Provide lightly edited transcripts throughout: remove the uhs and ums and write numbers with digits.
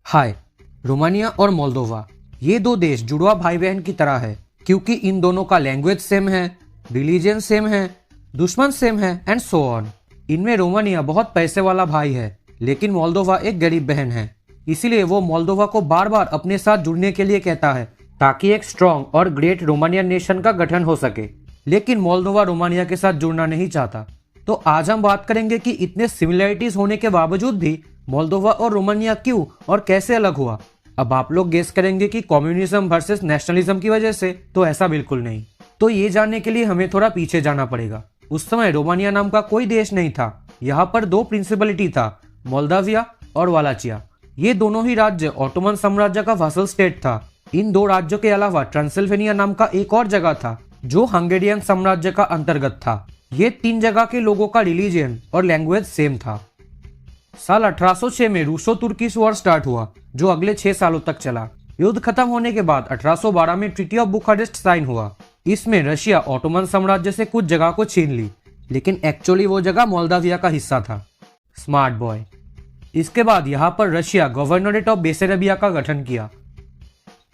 हाय। Romania और Moldova ये दो देश जुड़वा भाई बहन की तरह है, क्योंकि इन दोनों का लैंग्वेज सेम है, रिलीजन सेम है, दुश्मन सेम है एंड सो ऑन। इनमें रोमानिया बहुत पैसे वाला भाई है, लेकिन मोल्दोवा एक गरीब बहन है। इसीलिए वो मोल्दोवा को बार बार अपने साथ जुड़ने के लिए कहता है, ताकि एक स्ट्रॉन्ग और ग्रेट रोमानियन नेशन का गठन हो सके। लेकिन मोल्दोवा रोमानिया के साथ जुड़ना नहीं चाहता। तो आज हम बात करेंगे कि इतने सिमिलरिटीज होने के बावजूद भी मोल्दोवा और रोमानिया क्यों और कैसे अलग हुआ। अब आप लोग गेस करेंगे कि कम्युनिज्म वर्सेस नेशनलिज्म की वजह से, तो ऐसा बिल्कुल नहीं। तो ये जानने के लिए हमें थोड़ा पीछे जाना पड़ेगा। उस समय रोमानिया नाम का कोई देश नहीं था। यहाँ पर दो प्रिंसिपलिटी था, मोल्दाविया और वालाचिया। ये दोनों ही राज्य ऑटोमन साम्राज्य का वासल स्टेट था। इन दो राज्यों के अलावा ट्रांसिल्वेनिया नाम का एक और जगह था, जो हंगेरियन साम्राज्य का अंतर्गत था। ये तीन जगह के लोगों का रिलीजन और लैंग्वेज सेम था। साल 1806 में रूसो तुर्किश वॉर स्टार्ट हुआ, जो अगले 6 सालों तक चला। युद्ध खत्म होने के बाद 1812 में ट्रीटी ऑफ बुखारेस्ट साइन हुआ। इसमें रशिया ऑटोमन साम्राज्य से कुछ जगह को छीन ली, लेकिन एक्चुअली वो जगह मोल्दाविया का हिस्सा था। Smart boy. इसके बाद यहाँ पर रशिया गवर्नरेट ऑफ बेसेरेबिया का गठन किया।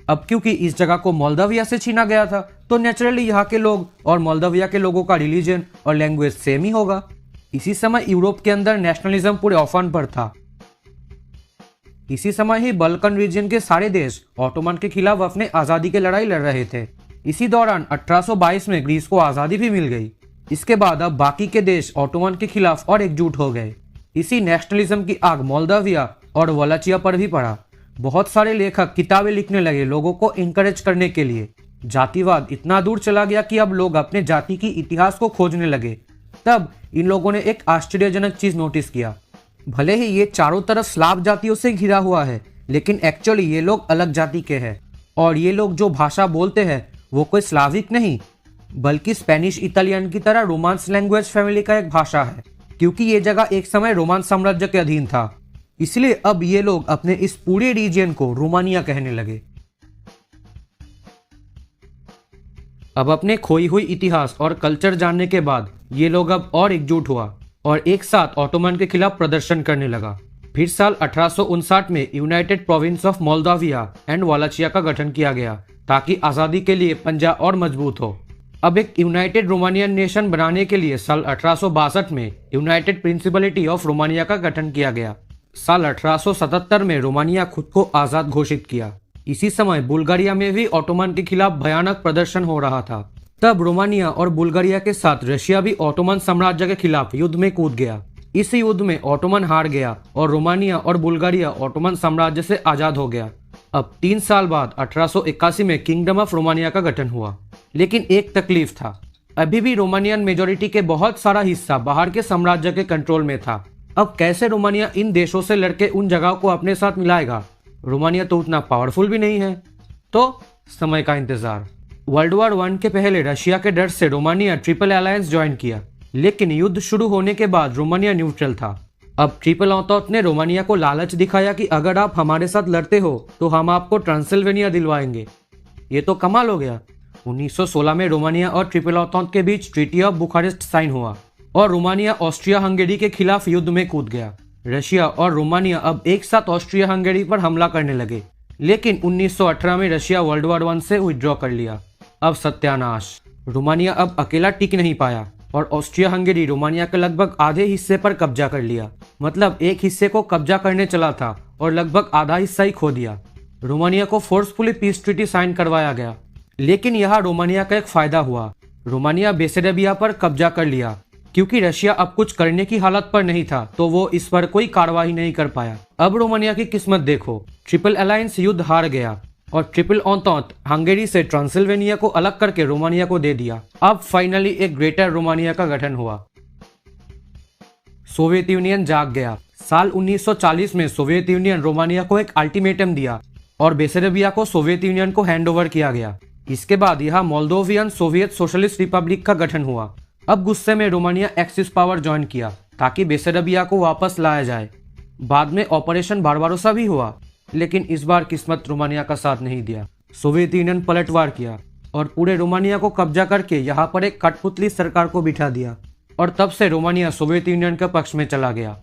अब क्योंकि इस जगह को मोल्दाविया से छीना गया था, तो नेचुरली यहाँ के लोग और मोल्दाविया के लोगों का रिलीजन और लैंग्वेज सेम ही होगा। इसी समय यूरोप के अंदर नेशनलिज्म पूरे ऑफन पर था। इसी समय ही बल्कन रीजन के सारे देश ऑटोमन के खिलाफ अपने आज़ादी की लड़ाई लड़ रहे थे। इसी दौरान 1822 में ग्रीस को आज़ादी भी मिल गई। इसके बाद अब बाकी के देश ऑटोमन के खिलाफ और एकजुट हो गए। इसी नेशनलिज्म की आग मोल्दाविया और वालाचिया पर भी पड़ा। बहुत सारे लेखक किताबें लिखने लगे लोगों को इंकरेज करने के लिए। जातिवाद इतना दूर चला गया कि अब लोग अपने जाति की इतिहास को खोजने लगे। तब इन लोगों ने एक आश्चर्यजनक चीज नोटिस किया। भले ही ये चारों तरफ स्लाव जातियों से घिरा हुआ है, लेकिन एक्चुअली ये लोग अलग जाति के हैं। और ये लोग जो भाषा बोलते हैं वो कोई स्लाविक नहीं, बल्कि स्पेनिश इटालियन की तरह रोमांस लैंग्वेज फैमिली का एक भाषा है। क्योंकि ये जगह एक समय रोमान साम्राज्य के अधीन था, इसलिए अब ये लोग अपने इस पूरे रीजन को रोमानिया कहने लगे। अब अपने खोई हुई इतिहास और कल्चर जानने के बाद ये लोग अब और एकजुट हुआ और एक साथ ऑटोमन के खिलाफ प्रदर्शन करने लगा। फिर साल 1859 में United Province of Moldavia and Wallachia का गठन किया गया, ताकि आज़ादी के लिए पंजा और मजबूत हो। अब एक यूनाइटेड रोमानियन नेशन बनाने के लिए साल 1862 में यूनाइटेड प्रिंसिपलिटी ऑफ रोमानिया का गठन किया गया। साल 1877 में रोमानिया खुद को आज़ाद घोषित किया। इसी समय बुल्गारिया में भी ऑटोमन के खिलाफ भयानक प्रदर्शन हो रहा था। तब रोमानिया और बुल्गारिया के साथ रशिया भी ऑटोमन साम्राज्य के खिलाफ युद्ध में कूद गया। इस युद्ध में ऑटोमन हार गया और रोमानिया और बुल्गारिया ऑटोमन साम्राज्य से आज़ाद हो गया। अब 3 साल बाद 1881 में किंगडम ऑफ रोमानिया का गठन हुआ। लेकिन एक तकलीफ था, अभी भी रोमानियन मेजोरिटी के बहुत सारा हिस्सा बाहर के साम्राज्य के कंट्रोल में था। अब कैसे रोमानिया इन देशों से लड़के उन जगहों को अपने साथ मिलाएगा? रोमानिया तो उतना पावरफुल भी नहीं है। तो समय का इंतजार। वर्ल्ड वॉर 1 के पहले रशिया के डर से रोमानिया ट्रिपल अलायंस ज्वाइन किया, लेकिन युद्ध शुरू होने के बाद रोमानिया न्यूट्रल था। अब ट्रिपल ऑटोट ने रोमानिया को लालच दिखाया कि अगर आप हमारे साथ लड़ते हो तो हम आपको ट्रांसिल्वेनिया दिलवाएंगे। ये तो कमाल हो गया। 1916 में रोमानिया और ट्रिपल ऑटोट के बीच ट्रीटी ऑफ बुखारेस्ट साइन हुआ और रोमानिया ऑस्ट्रिया हंगेरी के खिलाफ युद्ध में कूद गया। रशिया और रोमानिया अब एक साथ ऑस्ट्रिया हंगेरी पर हमला करने लगे, लेकिन 1918 में रशिया वर्ल्ड वॉर 1 से विड्रॉ कर लिया। अब सत्यानाश। रोमानिया अब अकेला टिक नहीं पाया और ऑस्ट्रिया हंगेरी रोमानिया के लगभग आधे हिस्से पर कब्जा कर लिया। मतलब एक हिस्से को कब्जा करने चला था और लगभग आधा हिस्सा ही खो दिया। रोमानिया को फोर्सफुली पीस ट्रीटी साइन करवाया गया, लेकिन यहाँ रोमानिया का एक फायदा हुआ। रोमानिया बेसेरेबिया पर कब्जा कर लिया। क्योंकि रशिया अब कुछ करने की हालत पर नहीं था, तो वो इस पर कोई कार्रवाई नहीं कर पाया। अब रोमानिया की किस्मत देखो, ट्रिपल अलायंस युद्ध हार गया और ट्रिपल ऑटोट हंगेरी से ट्रांसिल्वेनिया को अलग करके रोमानिया को दे दिया। अब फाइनली एक ग्रेटर रोमानिया का गठन हुआ। सोवियत यूनियन जाग गया। साल 1940 में सोवियत यूनियन रोमानिया को एक अल्टीमेटम दिया और बेसेरेबिया को सोवियत यूनियन को हैंडओवर किया गया। इसके बाद यहाँ मोल्दोवियन सोवियत सोशलिस्ट रिपब्लिक का गठन हुआ। अब गुस्से में रोमानिया एक्सिस पावर ज्वाइन किया, ताकि बेसेरेबिया को वापस लाया जाए। बाद में ऑपरेशन बारबारोसा भी हुआ, लेकिन इस बार किस्मत रोमानिया का साथ नहीं दिया। सोवियत यूनियन पलटवार किया और पूरे रोमानिया को कब्जा करके यहाँ पर एक कठपुतली सरकार को बिठा दिया और तब से रोमानिया सोवियत यूनियन के पक्ष में चला गया।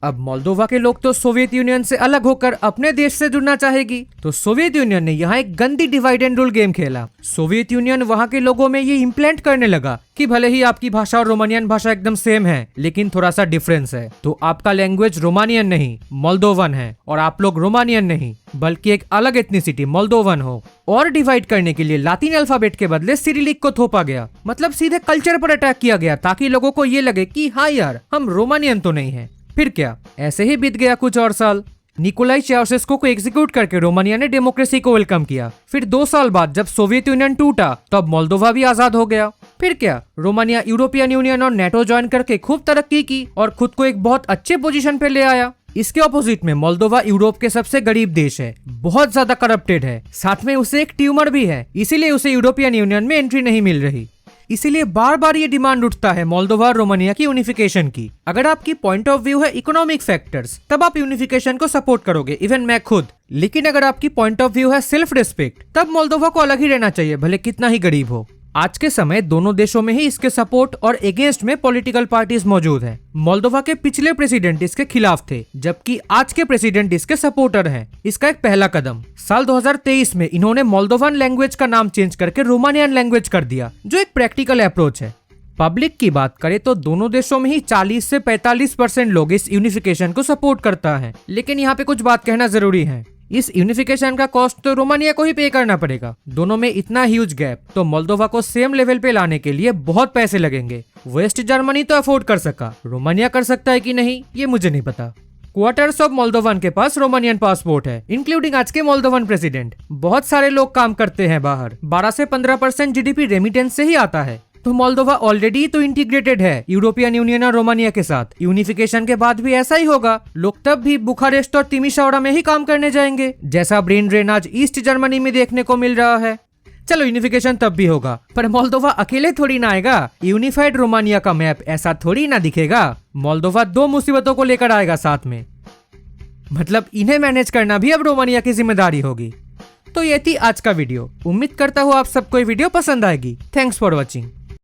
अब मोल्दोवा के लोग तो सोवियत यूनियन से अलग होकर अपने देश से जुड़ना चाहेगी, तो सोवियत यूनियन ने यहाँ एक गंदी डिवाइड एंड रूल गेम खेला। सोवियत यूनियन वहाँ के लोगों में ये इम्प्लांट करने लगा कि भले ही आपकी भाषा और रोमानियन भाषा एकदम सेम है, लेकिन थोड़ा सा डिफरेंस है, तो आपका लैंग्वेज रोमानियन नहीं मोल्दोवन है, और आप लोग रोमानियन नहीं बल्कि एक अलग एथनिसिटी मोल्दोवन हो। और डिवाइड करने के लिए लातिन अल्फाबेट के बदले सिरिलिक को थोपा गया, मतलब सीधे कल्चर पर अटैक किया गया, ताकि लोगों को ये लगे कि हाँ यार हम रोमानियन तो नहीं है। फिर क्या, ऐसे ही बीत गया कुछ और साल। निकोलाई चाउसेस्को को एग्जीक्यूट करके रोमानिया ने डेमोक्रेसी को वेलकम किया। फिर 2 साल बाद जब सोवियत यूनियन टूटा तब मोल्दोवा भी आजाद हो गया। फिर क्या, रोमानिया यूरोपियन यूनियन और नेटो ज्वाइन करके खूब तरक्की की और खुद को एक बहुत अच्छे पोजीशन पे ले आया। इसके ऑपोजिट में मोल्दोवा यूरोप के सबसे गरीब देश है, बहुत ज्यादा करप्टेड है, साथ में उसे एक ट्यूमर भी है, इसीलिए उसे यूरोपियन यूनियन में एंट्री नहीं मिल रही। इसीलिए बार बार ये डिमांड उठता है मोल्दोवा और रोमानिया की यूनिफिकेशन की। अगर आपकी पॉइंट ऑफ व्यू है इकोनॉमिक फैक्टर्स, तब आप यूनिफिकेशन को सपोर्ट करोगे, इवन मैं खुद। लेकिन अगर आपकी पॉइंट ऑफ व्यू है सेल्फ रिस्पेक्ट, तब मोल्दोवा को अलग ही रहना चाहिए, भले कितना ही गरीब हो। आज के समय दोनों देशों में ही इसके सपोर्ट और अगेंस्ट में पॉलिटिकल पार्टीज मौजूद हैं। मोल्दोवा के पिछले प्रेसिडेंट इसके खिलाफ थे, जबकि आज के प्रेसिडेंट इसके सपोर्टर हैं। इसका एक पहला कदम साल 2023 में इन्होंने मोल्दोवन लैंग्वेज का नाम चेंज करके रोमानियन लैंग्वेज कर दिया, जो एक प्रैक्टिकल अप्रोच है। पब्लिक की बात करें तो दोनों देशों में ही 40 से 45% लोग इस यूनिफिकेशन को सपोर्ट करता है। लेकिन यहाँ पे कुछ बात कहना जरूरी है, इस यूनिफिकेशन का कॉस्ट तो रोमानिया को ही पे करना पड़ेगा। दोनों में इतना ह्यूज गैप, तो मोल्दोवा को सेम लेवल पे लाने के लिए बहुत पैसे लगेंगे। वेस्ट जर्मनी तो अफोर्ड कर सका, रोमानिया कर सकता है कि नहीं ये मुझे नहीं पता। क्वार्टर्स ऑफ मोल्दोवन के पास रोमानियन पासपोर्ट है, इंक्लूडिंग आज के मोल्दोवन प्रेसिडेंट। बहुत सारे लोग काम करते हैं बाहर, 12 से 15% जीडीपी रेमिटेंस से ही आता है। तो मोल्दोवा ऑलरेडी तो इंटीग्रेटेड है यूरोपियन यूनियन और रोमानिया के साथ। यूनिफिकेशन के बाद भी ऐसा ही होगा, लोग तब भी बुखारेस्ट और तिमिशौरा में ही काम करने जाएंगे, जैसा ब्रेन ड्रेन आज ईस्ट जर्मनी में देखने को मिल रहा है। चलो यूनिफिकेशन तब भी होगा, पर मोल्दोवा अकेले थोड़ी ना आएगा। यूनिफाइड रोमानिया का मैप ऐसा थोड़ी ना दिखेगा। मोल्दोवा 2 मुसीबतों को लेकर आएगा साथ में, मतलब इन्हें मैनेज करना भी अब रोमानिया की जिम्मेदारी होगी। तो ये थी आज का वीडियो। उम्मीद करता हूँ आप सबको ये वीडियो पसंद आएगी। Thanks for watching.